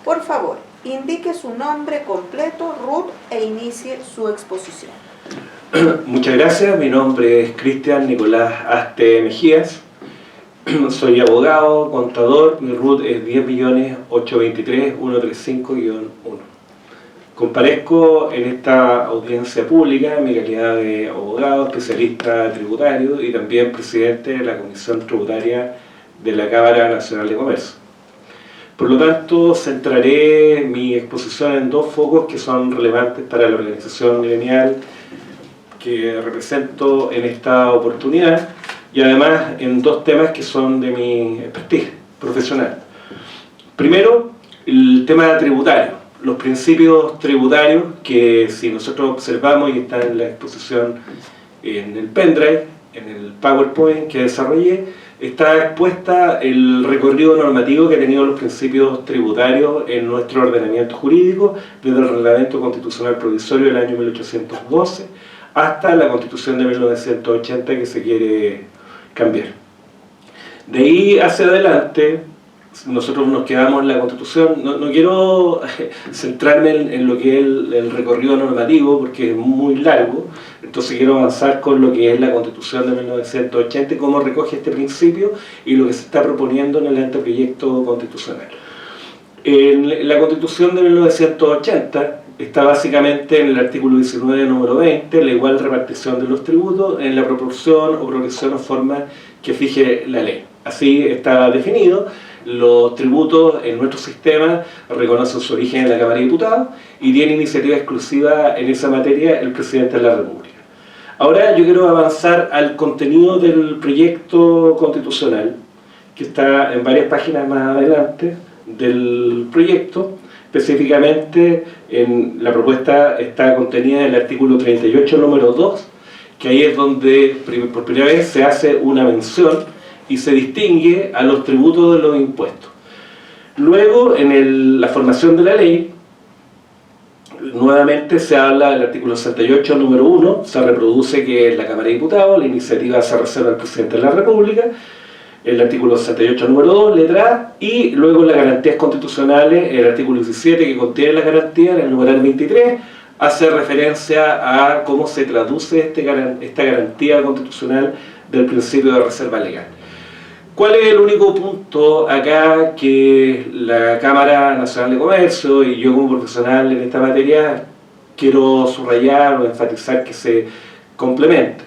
Por favor, indique su nombre completo, RUT, e inicie su exposición. Muchas gracias, mi nombre es Cristian Nicolás Aste Mejías, soy abogado, contador, mi RUT es 10.823.135-1. Comparezco en esta audiencia pública en mi calidad de abogado, especialista tributario y también presidente de la Comisión Tributaria de la Cámara Nacional de Comercio. Por lo tanto, centraré mi exposición en dos focos que son relevantes para la organización gremial que represento en esta oportunidad y además en dos temas que son de mi expertise profesional. Primero, el tema tributario, los principios tributarios que si nosotros observamos y está en la exposición en el pendrive, en el PowerPoint que desarrollé, está expuesta el recorrido normativo que ha tenido los principios tributarios en nuestro ordenamiento jurídico desde el Reglamento Constitucional Provisorio del año 1812 hasta la Constitución de 1980 que se quiere cambiar. De ahí hacia adelante, nosotros nos quedamos en la Constitución. No quiero centrarme en lo que es el recorrido normativo porque es muy largo, entonces quiero avanzar con lo que es la Constitución de 1980 y cómo recoge este principio y lo que se está proponiendo en el anteproyecto constitucional. En la Constitución de 1980 está básicamente en el artículo 19, número 20, la igual repartición de los tributos en la proporción o progresión o forma que fije la ley. Así está definido. Los tributos en nuestro sistema reconocen su origen en la Cámara de Diputados y tiene iniciativa exclusiva en esa materia el Presidente de la República. Ahora yo quiero avanzar al contenido del proyecto constitucional, que está en varias páginas más adelante del proyecto. Específicamente en la propuesta está contenida en el artículo 38, número 2, que ahí es donde por primera vez se hace una mención y se distingue a los tributos de los impuestos. Luego, en la formación de la ley, nuevamente se habla del artículo 68, número 1, se reproduce que es la Cámara de Diputados, la iniciativa se reserva al Presidente de la República, el artículo 68, número 2, letra A, y luego las garantías constitucionales, el artículo 17 que contiene las garantías, en el numeral 23, hace referencia a cómo se traduce esta garantía constitucional del principio de reserva legal. ¿Cuál es el único punto acá que la Cámara Nacional de Comercio y yo como profesional en esta materia quiero subrayar o enfatizar que se complemente?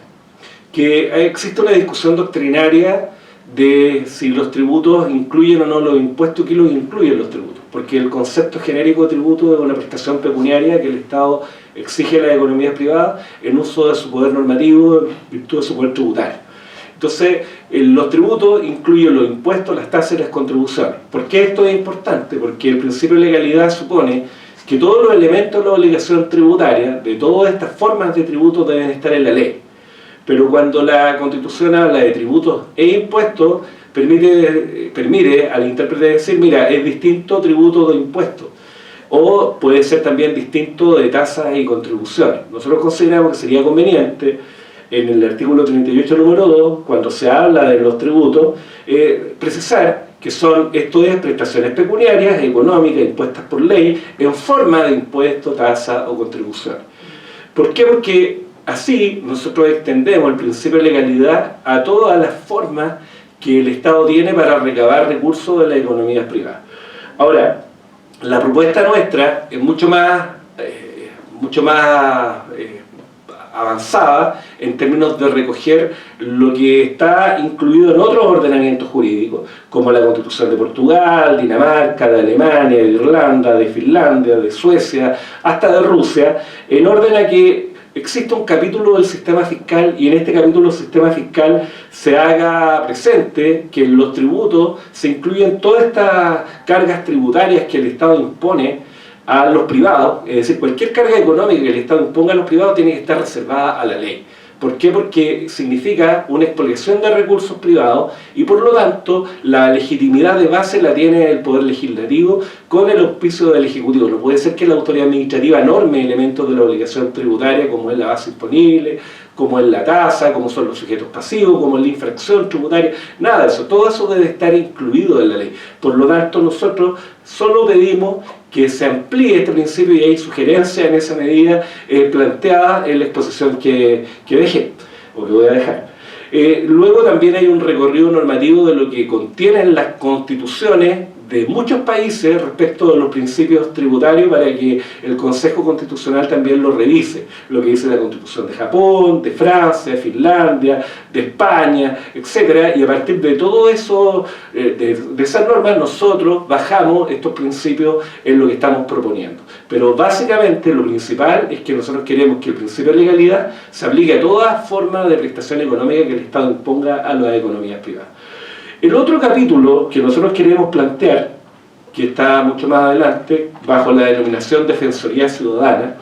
Que existe una discusión doctrinaria de si los tributos incluyen o no los impuestos, ¿qué los incluyen los tributos? Porque el concepto genérico de tributo es una prestación pecuniaria que el Estado exige a las economías privadas en uso de su poder normativo, en virtud de su poder tributario. Entonces, los tributos incluyen los impuestos, las tasas y las contribuciones. ¿Por qué esto es importante? Porque el principio de legalidad supone que todos los elementos de la obligación tributaria, de todas estas formas de tributos, deben estar en la ley. Pero cuando la Constitución habla de tributos e impuestos, permite al intérprete decir, mira, es distinto tributo de impuestos. O puede ser también distinto de tasas y contribuciones. Nosotros consideramos que sería conveniente, en el artículo 38, número 2, cuando se habla de los tributos, precisar que esto es prestaciones pecuniarias, económicas, impuestas por ley, en forma de impuesto, tasa o contribución. ¿Por qué? Porque así nosotros extendemos el principio de legalidad a todas las formas que el Estado tiene para recabar recursos de las economías privadas. Ahora, la propuesta nuestra es mucho más avanzada en términos de recoger lo que está incluido en otros ordenamientos jurídicos, como la Constitución de Portugal, Dinamarca, de Alemania, de Irlanda, de Finlandia, de Suecia, hasta de Rusia, en orden a que existe un capítulo del sistema fiscal y en este capítulo del sistema fiscal se haga presente que en los tributos se incluyen todas estas cargas tributarias que el Estado impone a los privados, es decir, cualquier carga económica que el Estado imponga a los privados tiene que estar reservada a la ley. ¿Por qué? Porque significa una expoliación de recursos privados y por lo tanto la legitimidad de base la tiene el Poder Legislativo con el auspicio del Ejecutivo. No puede ser que la autoridad administrativa norme elementos de la obligación tributaria como es la base imponible, como es la tasa, como son los sujetos pasivos, como es la infracción tributaria, nada de eso. Todo eso debe estar incluido en la ley. Por lo tanto, nosotros solo pedimos que se amplíe este principio y hay sugerencias en esa medida planteada en la exposición que dejé, o que voy a dejar. Luego también hay un recorrido normativo de lo que contienen las constituciones de muchos países respecto de los principios tributarios para que el Consejo Constitucional también lo revise, lo que dice la Constitución de Japón, de Francia, de Finlandia, de España, etc. Y a partir de todo eso, de esas normas, nosotros bajamos estos principios en lo que estamos proponiendo. Pero básicamente lo principal es que nosotros queremos que el principio de legalidad se aplique a toda forma de prestación económica que el Estado imponga a las economías privadas. El otro capítulo que nosotros queremos plantear, que está mucho más adelante, bajo la denominación Defensoría Ciudadana,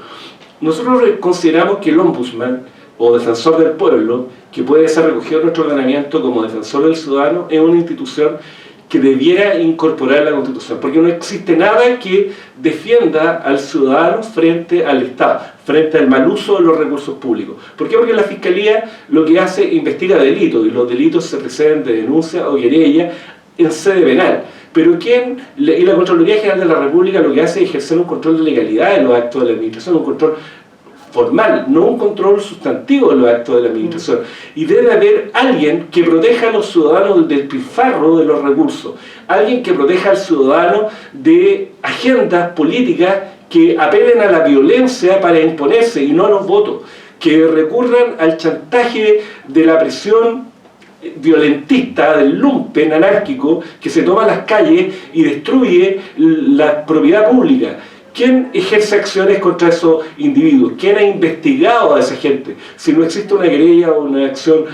nosotros consideramos que el Ombudsman, o Defensor del Pueblo, que puede ser recogido en nuestro ordenamiento como Defensor del Ciudadano, es una institución que debiera incorporar la Constitución, porque no existe nada que defienda al ciudadano frente al Estado, frente al mal uso de los recursos públicos. ¿Por qué? Porque la Fiscalía lo que hace investiga delitos, y los delitos se preceden de denuncia o querella en sede penal. Pero y la Contraloría General de la República lo que hace es ejercer un control de legalidad de los actos de la administración, un control formal, no un control sustantivo de los actos de la administración. Y debe haber alguien que proteja a los ciudadanos del despilfarro de los recursos, alguien que proteja al ciudadano de agendas políticas que apelen a la violencia para imponerse y no a los votos, que recurran al chantaje de la presión violentista, del lumpen anárquico que se toma las calles y destruye la propiedad pública. ¿Quién ejerce acciones contra esos individuos? ¿Quién ha investigado a esa gente? Si no existe una querella o una acción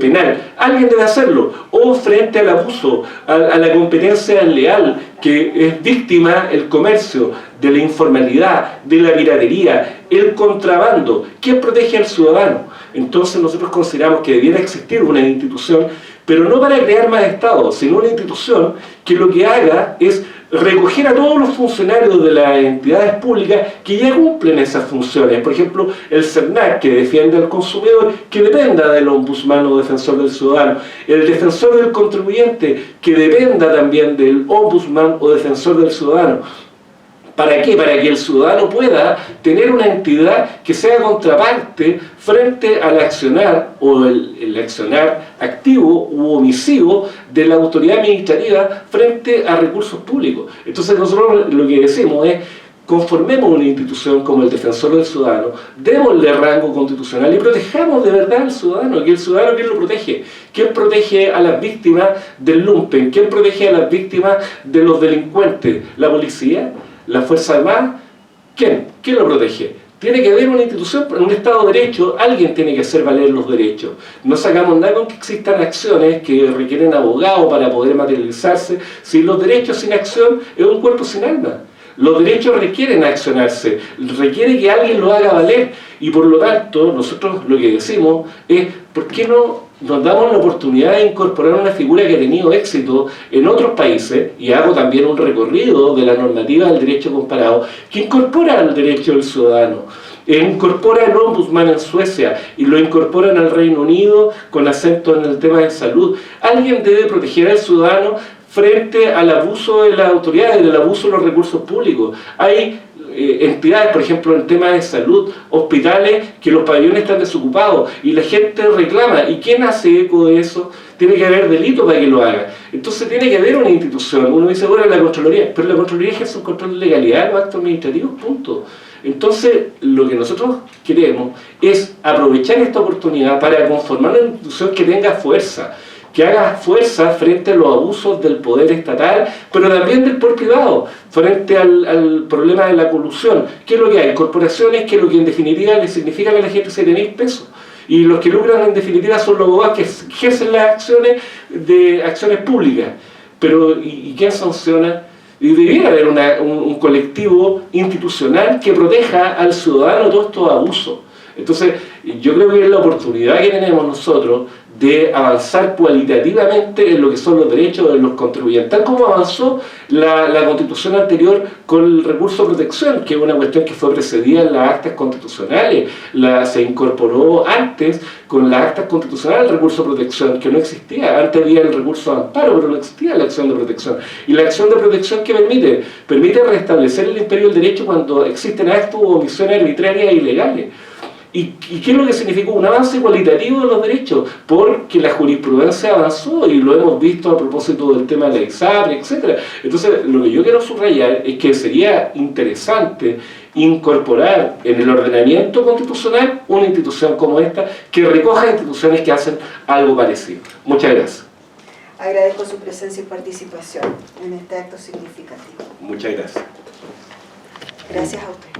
penal, alguien debe hacerlo. O frente al abuso, a la competencia desleal, que es víctima el comercio, de la informalidad, de la piratería, el contrabando. ¿Quién protege al ciudadano? Entonces nosotros consideramos que debiera existir una institución, pero no para crear más Estado, sino una institución que lo que haga es recoger a todos los funcionarios de las entidades públicas que ya cumplen esas funciones. Por ejemplo, el CERNAC, que defiende al consumidor, que dependa del ombudsman o defensor del ciudadano. El defensor del contribuyente, que dependa también del ombudsman o defensor del ciudadano. ¿Para qué? Para que el ciudadano pueda tener una entidad que sea contraparte frente al accionar o el accionar activo u omisivo de la autoridad administrativa frente a recursos públicos. Entonces nosotros lo que decimos es: conformemos una institución como el Defensor del Ciudadano, démosle rango constitucional y protejamos de verdad al ciudadano. Que el ciudadano, ¿quién lo protege? ¿Quién protege a las víctimas del lumpen? ¿Quién protege a las víctimas de los delincuentes? ¿La policía? ¿La Fuerza Armada? ¿Quién? ¿Quién lo protege? Tiene que haber una institución, un Estado de Derecho, alguien tiene que hacer valer los derechos. No sacamos nada con que existan acciones que requieren abogados para poder materializarse. Si los derechos sin acción es un cuerpo sin alma. Los derechos requieren accionarse, requiere que alguien lo haga valer, y por lo tanto nosotros lo que decimos es: ¿por qué no nos damos la oportunidad de incorporar una figura que ha tenido éxito en otros países? Y hago también un recorrido de la normativa del derecho comparado, que incorpora el derecho del ciudadano. Incorpora el ombudsman en Suecia y lo incorpora en el Reino Unido con acento en el tema de salud. Alguien debe proteger al ciudadano frente al abuso de las autoridades, del abuso de los recursos públicos. Hay entidades, por ejemplo, en el tema de salud, hospitales, que los pabellones están desocupados y la gente reclama. ¿Y quién hace eco de eso? Tiene que haber delito para que lo haga. Entonces tiene que haber una institución. Uno dice: bueno, la Contraloría, pero la Contraloría ejerce un control de legalidad de los actos administrativos, punto. Entonces, lo que nosotros queremos es aprovechar esta oportunidad para conformar una institución que tenga fuerza, que haga fuerza frente a los abusos del poder estatal, pero también del poder privado, frente al problema de la colusión. ¿Qué es lo que hay? Corporaciones que lo que en definitiva le significan a la gente 7.000 pesos. Y los que lucran en definitiva son los abogados que ejercen las acciones públicas. Pero ¿y quién sanciona? Y debiera haber un colectivo institucional que proteja al ciudadano de todos estos abusos. Entonces, yo creo que es la oportunidad que tenemos nosotros de avanzar cualitativamente en lo que son los derechos de los contribuyentes, tal como avanzó la constitución anterior con el recurso de protección, que es una cuestión que fue precedida en las actas constitucionales, se incorporó antes con las actas constitucionales el recurso de protección, que no existía. Antes había el recurso de amparo, pero no existía la acción de protección. Y la acción de protección, ¿qué permite? Permite restablecer el imperio del derecho cuando existen actos o omisiones arbitrarias e ilegales. ¿Y qué es lo que significó? Un avance cualitativo de los derechos, porque la jurisprudencia avanzó y lo hemos visto a propósito del tema de la ISAPRE, etc. Entonces, lo que yo quiero subrayar es que sería interesante incorporar en el ordenamiento constitucional una institución como esta que recoja instituciones que hacen algo parecido. Muchas gracias. Agradezco su presencia y participación en este acto significativo. Muchas gracias. Gracias a usted.